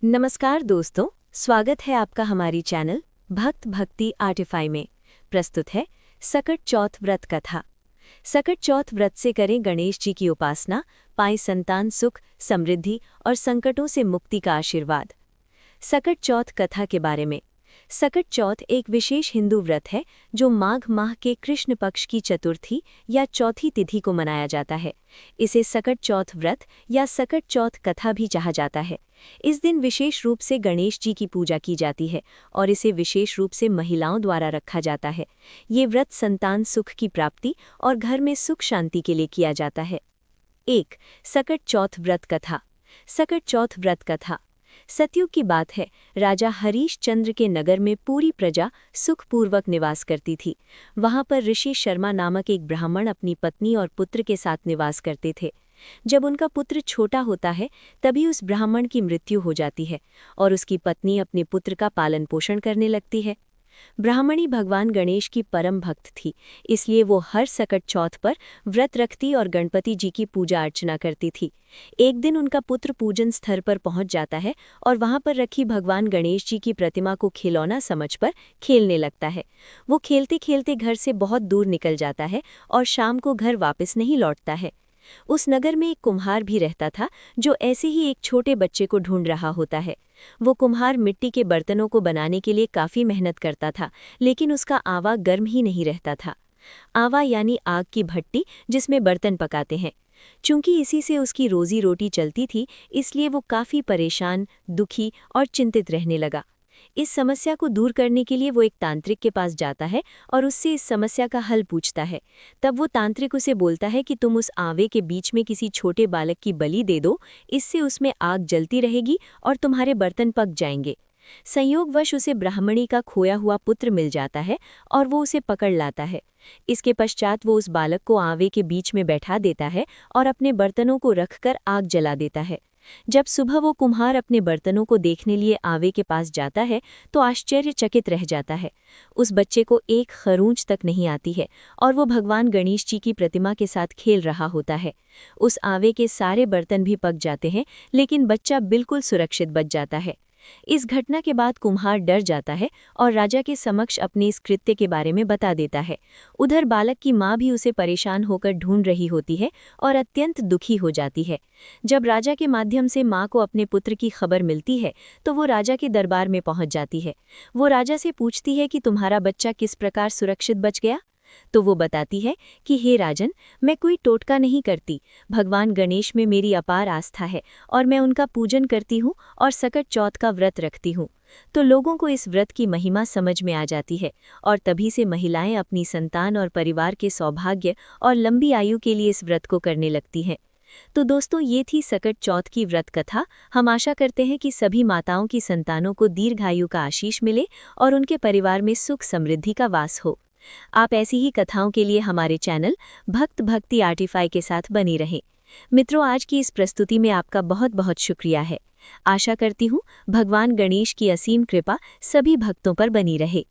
नमस्कार दोस्तों, स्वागत है आपका हमारी चैनल भक्त भक्ति आर्टिफाई में। प्रस्तुत है सकट चौथ व्रत कथा। सकट चौथ व्रत से करें गणेश जी की उपासना, पाएं संतान सुख, समृद्धि और संकटों से मुक्ति का आशीर्वाद। सकट चौथ कथा के बारे में। सकट चौथ एक विशेष हिंदू व्रत है जो माघ माह के कृष्ण पक्ष की चतुर्थी या चौथी तिथि को मनाया जाता है। इसे सकट चौथ व्रत या सकट चौथ कथा भी कहा जाता है। इस दिन विशेष रूप से गणेश जी की पूजा की जाती है और इसे विशेष रूप से महिलाओं द्वारा रखा जाता है। ये व्रत संतान सुख की प्राप्ति और घर में सुख शांति के लिए किया जाता है। 1. सकट चौथ व्रत कथा। सकट चौथ व्रत कथा। सतयुग की बात है। राजा हरीश चंद्र के नगर में पूरी प्रजा सुखपूर्वक निवास करती थी। वहां पर ऋषि शर्मा नामक एक ब्राह्मण अपनी पत्नी और पुत्र के साथ निवास करते थे। जब उनका पुत्र छोटा होता है तभी उस ब्राह्मण की मृत्यु हो जाती है और उसकी पत्नी अपने पुत्र का पालन पोषण करने लगती है। ब्राह्मणी भगवान गणेश की परम भक्त थी, इसलिए वो हर सकट चौथ पर व्रत रखती और गणपति जी की पूजा अर्चना करती थी। एक दिन उनका पुत्र पूजन स्थल पर पहुंच जाता है और वहां पर रखी भगवान गणेश जी की प्रतिमा को खिलौना समझकर खेलने लगता है। वो खेलते खेलते घर से बहुत दूर निकल जाता है और शाम को घर वापस नहीं लौटता है। उस नगर में एक कुम्हार भी रहता था जो ऐसे ही एक छोटे बच्चे को ढूंढ रहा होता है। वो कुम्हार मिट्टी के बर्तनों को बनाने के लिए काफ़ी मेहनत करता था, लेकिन उसका आवा गर्म ही नहीं रहता था। आवा यानी आग की भट्टी जिसमें बर्तन पकाते हैं। चूंकि इसी से उसकी रोजी रोटी चलती थी, इसलिए वो काफ़ी परेशान, दुखी और चिंतित रहने लगा। इस समस्या को दूर करने के लिए वो एक तांत्रिक के पास जाता है और उससे इस समस्या का हल पूछता है। तब वो तांत्रिक उसे बोलता है कि तुम उस आवे के बीच में किसी छोटे बालक की बलि दे दो, इससे उसमें आग जलती रहेगी और तुम्हारे बर्तन पक जाएंगे। संयोगवश उसे ब्राह्मणी का खोया हुआ पुत्र मिल जाता है और वो उसे पकड़ लाता है। इसके पश्चात वो उस बालक को आवे के बीच में बैठा देता है और अपने बर्तनों को रखकर आग जला देता है। जब सुबह वो कुम्हार अपने बर्तनों को देखने लिए आवे के पास जाता है तो आश्चर्यचकित रह जाता है। उस बच्चे को एक खरूंच तक नहीं आती है और वो भगवान गणेश जी की प्रतिमा के साथ खेल रहा होता है। उस आवे के सारे बर्तन भी पक जाते हैं, लेकिन बच्चा बिल्कुल सुरक्षित बच जाता है। इस घटना के बाद कुम्हार डर जाता है और राजा के समक्ष अपने इस कृत्य के बारे में बता देता है। उधर बालक की माँ भी उसे परेशान होकर ढूंढ रही होती है और अत्यंत दुखी हो जाती है। जब राजा के माध्यम से माँ को अपने पुत्र की खबर मिलती है तो वो राजा के दरबार में पहुंच जाती है। वो राजा से पूछती है कि तुम्हारा बच्चा किस प्रकार सुरक्षित बच गया। तो वो बताती है कि हे राजन, मैं कोई टोटका नहीं करती। भगवान गणेश में मेरी अपार आस्था है और मैं उनका पूजन करती हूँ और सकट चौथ का व्रत रखती हूँ। तो लोगों को इस व्रत की महिमा समझ में आ जाती है और तभी से महिलाएं अपनी संतान और परिवार के सौभाग्य और लंबी आयु के लिए इस व्रत को करने लगती हैं। तो दोस्तों, ये थी सकट चौथ की व्रत कथा। हम आशा करते हैं कि सभी माताओं की संतानों को दीर्घायु का आशीष मिले और उनके परिवार में सुख समृद्धि का वास हो। आप ऐसी ही कथाओं के लिए हमारे चैनल भक्त भक्ति आर्टिफाई के साथ बनी रहें। मित्रों, आज की इस प्रस्तुति में आपका बहुत बहुत शुक्रिया है। आशा करती हूँ भगवान गणेश की असीम कृपा सभी भक्तों पर बनी रहे।